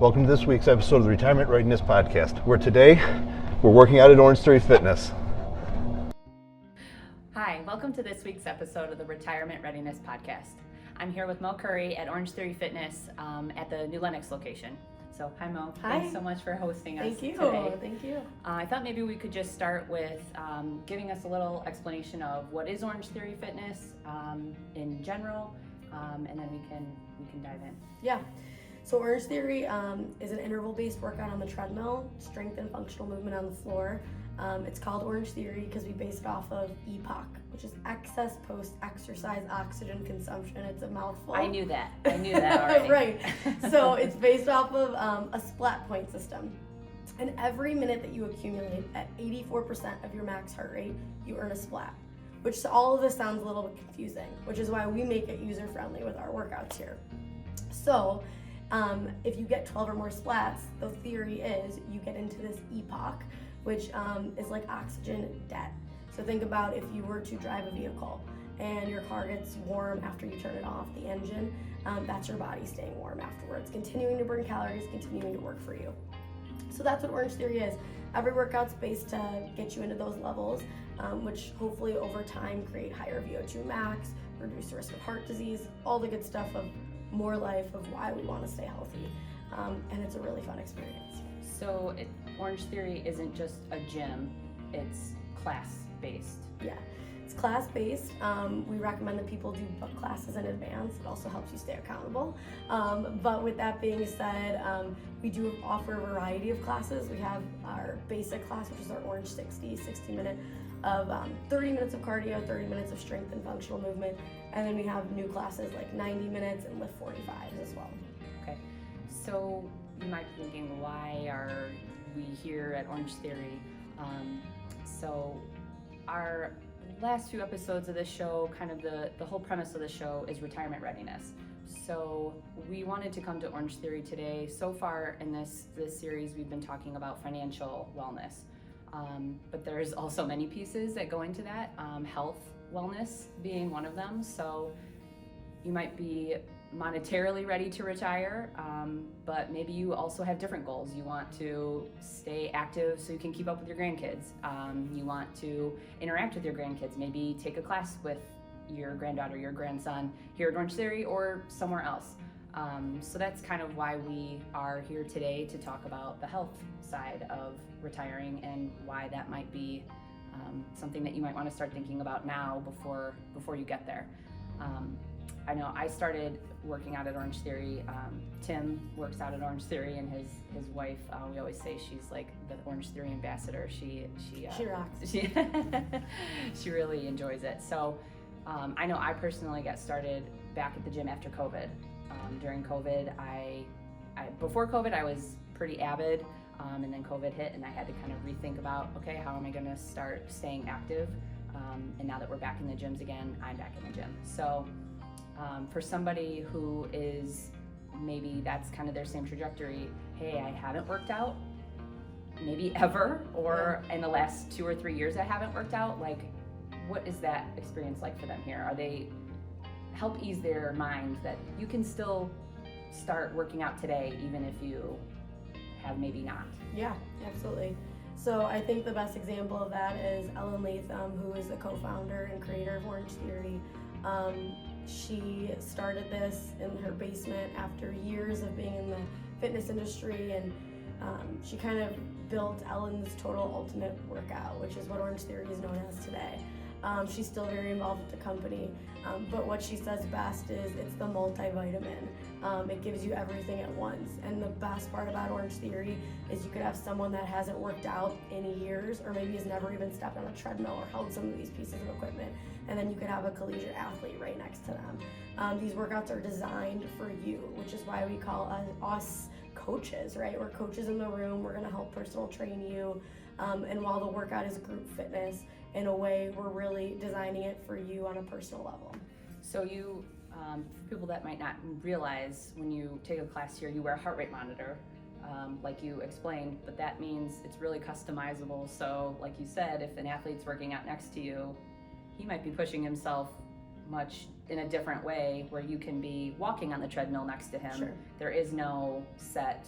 Welcome to this week's episode of the Retirement Readiness Podcast, where today we're working out at Orange Theory Fitness. Hi, welcome to this week's episode of the Retirement Readiness Podcast. I'm here with Mo Curry at Orange Theory Fitness at the New Lenox location. So, hi Mo. Hi. Thanks so much for hosting us today. Thank you. I thought maybe we could just start with giving us a little explanation of what is Orange Theory Fitness in general, and then we can dive in. Yeah. So Orange Theory is an interval-based workout on the treadmill, strength and functional movement on the floor. It's called Orange Theory because we base it off of EPOC, which is excess post-exercise oxygen consumption. It's a mouthful. I knew that already. Right. So it's based off of a splat point system. And every minute that you accumulate at 84% of your max heart rate, you earn a splat. Which all of this sounds a little bit confusing, which is why we make it user-friendly with our workouts here. So if you get 12 or more splats, the theory is you get into this EPOC, which is like oxygen debt. So think about if you were to drive a vehicle and your car gets warm after you turn it off, the engine, that's your body staying warm afterwards, continuing to burn calories, continuing to work for you. So that's what Orange Theory is. Every workout's based to get you into those levels, which hopefully over time create higher VO2 max, reduce the risk of heart disease, all the good stuff of more life, of why we want to stay healthy. And it's a really fun experience. So Orange Theory isn't just a gym, it's class-based. Yeah, it's class-based. We recommend that people do book classes in advance. It also helps you stay accountable. But with that being said, we do offer a variety of classes. We have our basic class, which is our Orange 60 minute of 30 minutes of cardio, 30 minutes of strength and functional movement. And then we have new classes like 90 minutes and lift 45s as well. Okay, so you might be thinking, why are we here at Orange Theory? So our last few episodes of this show, kind of the whole premise of the show is retirement readiness. So we wanted to come to Orange Theory today. So far in this series, we've been talking about financial wellness. But there's also many pieces that go into that, health wellness being one of them. So you might be monetarily ready to retire, but maybe you also have different goals. You want to stay active so you can keep up with your grandkids. You want to interact with your grandkids, maybe take a class with your granddaughter, your grandson here at Orange Theory or somewhere else. So that's kind of why we are here today, to talk about the health side of retiring and why that might be something that you might want to start thinking about now before you get there. I know I started working out at Orange Theory. Tim works out at Orange Theory, and his wife, we always say she's like the Orange Theory ambassador. She rocks. She really enjoys it. So I know I personally got started back at the gym after COVID. During COVID, before COVID I was pretty avid, and then COVID hit, and I had to kind of rethink about, okay, how am I going to start staying active? And now that we're back in the gyms again, I'm back in the gym. So for somebody who is, maybe that's kind of their same trajectory, hey, I haven't worked out maybe ever, or in the last 2 or 3 years I haven't worked out, like, what is that experience like for them here? Are they help ease their mind that you can still start working out today even if you have maybe not? Yeah, absolutely. So I think the best example of that is Ellen Latham, who is the co-founder and creator of Orange Theory. She started this in her basement after years of being in the fitness industry, and she kind of built Ellen's Total Ultimate Workout, which is what Orange Theory is known as today. She's still very involved with the company, but what she says best is it's the multivitamin. It gives you everything at once. And the best part about Orange Theory is you could have someone that hasn't worked out in years, or maybe has never even stepped on a treadmill or held some of these pieces of equipment, and then you could have a collegiate athlete right next to them. These workouts are designed for you, which is why we call us coaches, right? We're coaches in the room. We're going to help personal train you. And while the workout is group fitness, in a way, we're really designing it for you on a personal level. So you, for people that might not realize, when you take a class here, you wear a heart rate monitor, like you explained, but that means it's really customizable. So like you said, if an athlete's working out next to you, he might be pushing himself much in a different way, where you can be walking on the treadmill next to him. Sure. There is no set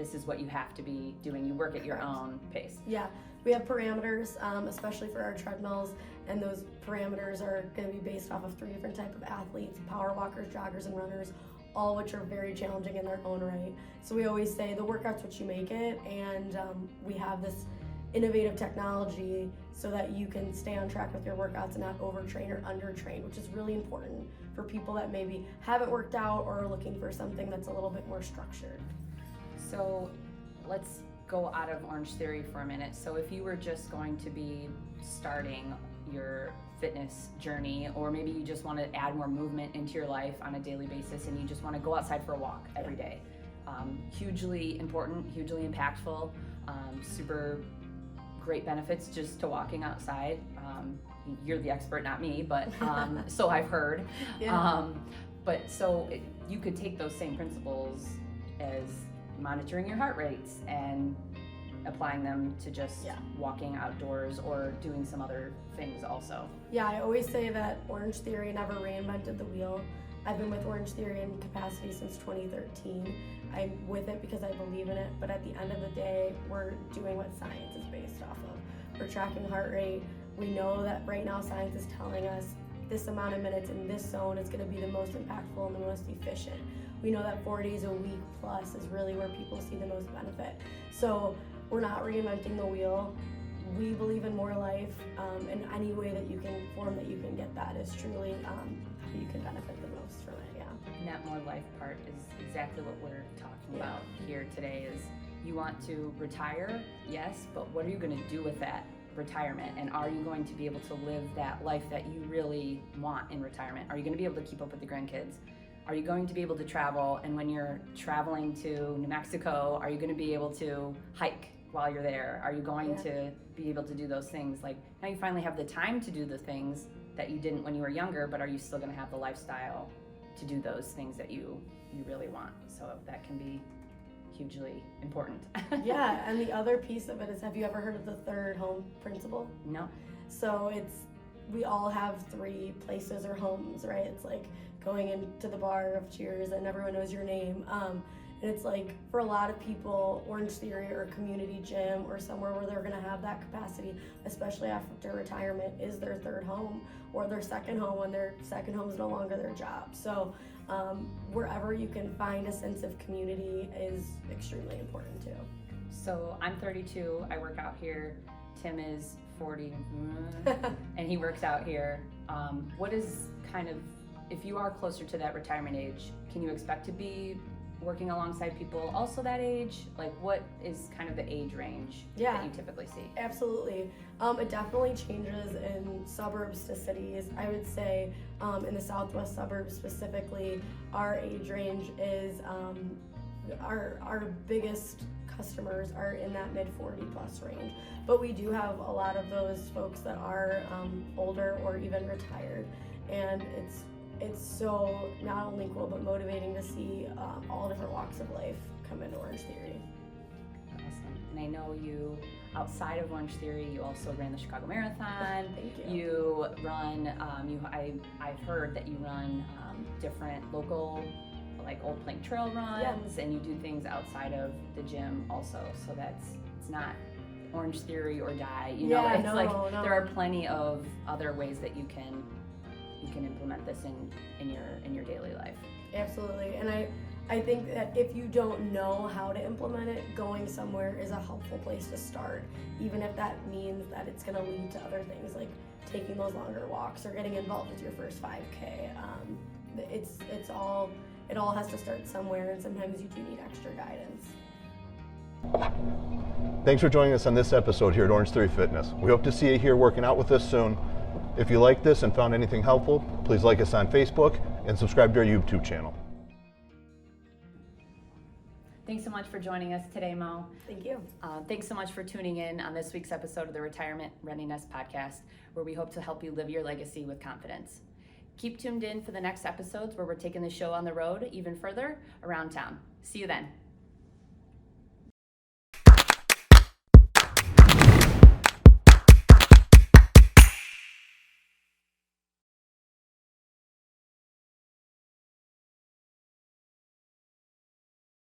this is what you have to be doing. You work at your own pace. Yeah, we have parameters, especially for our treadmills, and those parameters are going to be based off of 3 different types of athletes: power walkers, joggers, and runners, all which are very challenging in their own right. So we always say the workout's what you make it, and we have this innovative technology so that you can stay on track with your workouts and not overtrain or undertrain, which is really important for people that maybe haven't worked out or are looking for something that's a little bit more structured. So let's go out of Orange Theory for a minute. So if you were just going to be starting your fitness journey, or maybe you just want to add more movement into your life on a daily basis and you just want to go outside for a walk every day, hugely important, hugely impactful, super great benefits just to walking outside. You're the expert, not me, but so I've heard. Yeah. But so you could take those same principles as monitoring your heart rates and applying them to just walking outdoors or doing some other things also. Yeah, I always say that Orange Theory never reinvented the wheel. I've been with Orange Theory in capacity since 2013. I'm with it because I believe in it, but at the end of the day, we're doing what science is based off of. We're tracking heart rate. We know that right now science is telling us this amount of minutes in this zone is going to be the most impactful and the most efficient. We know that 4 days a week plus is really where people see the most benefit. So we're not reinventing the wheel. We believe in more life, and any way that you can form that you can get that is truly how you can benefit the most from it. And that more life part is exactly what we're talking about here today. Is you want to retire, yes, but what are you going to do with that retirement? And are you going to be able to live that life that you really want in retirement? Are you going to be able to keep up with the grandkids? Are you going to be able to travel? And when you're traveling to New Mexico, are you going to be able to hike while you're there? Are you going to be able to do those things? Like, now you finally have the time to do the things that you didn't when you were younger, but are you still going to have the lifestyle to do those things that you really want? So that can be hugely important. Yeah, and the other piece of it is, have you ever heard of the third home principle? No. So we all have 3 places or homes, right? It's like going into the bar of Cheers and everyone knows your name. And it's like, for a lot of people, Orange Theory or a community gym or somewhere where they're gonna have that capacity, especially after retirement, is their third home or their second home when their second home is no longer their job. So wherever you can find a sense of community is extremely important too. So I'm 32, I work out here. Tim is 40, and he works out here. What is kind of, if you are closer to that retirement age, can you expect to be working alongside people also that age? Like, what is kind of the age range that you typically see? Absolutely. It definitely changes in suburbs to cities. I would say in the southwest suburbs specifically, our age range is our biggest customers are in that mid 40 plus range. But we do have a lot of those folks that are older or even retired, and it's so not only cool but motivating to see all different walks of life come into Orange Theory. Awesome. And I know you, outside of Orange Theory, you also ran the Chicago Marathon. Thank you. You run, I've heard that you run different local, like Old Plank Trail runs, and you do things outside of the gym also. So it's not Orange Theory or die. You know, it's there are plenty of other ways that you can implement this in your daily life. Absolutely. And I think that if you don't know how to implement it, going somewhere is a helpful place to start, even if that means that it's going to lead to other things like taking those longer walks or getting involved with your first 5K. It all has to start somewhere, and sometimes you do need extra guidance. Thanks for joining us on this episode here at Orange Theory Fitness. We hope to see you here working out with us soon. If you liked this and found anything helpful, please like us on Facebook and subscribe to our YouTube channel. Thanks so much for joining us today, Mo. Thank you. Thanks so much for tuning in on this week's episode of the Retirement Readiness Podcast, where we hope to help you live your legacy with confidence. Keep tuned in for the next episodes where we're taking the show on the road even further around town. See you then.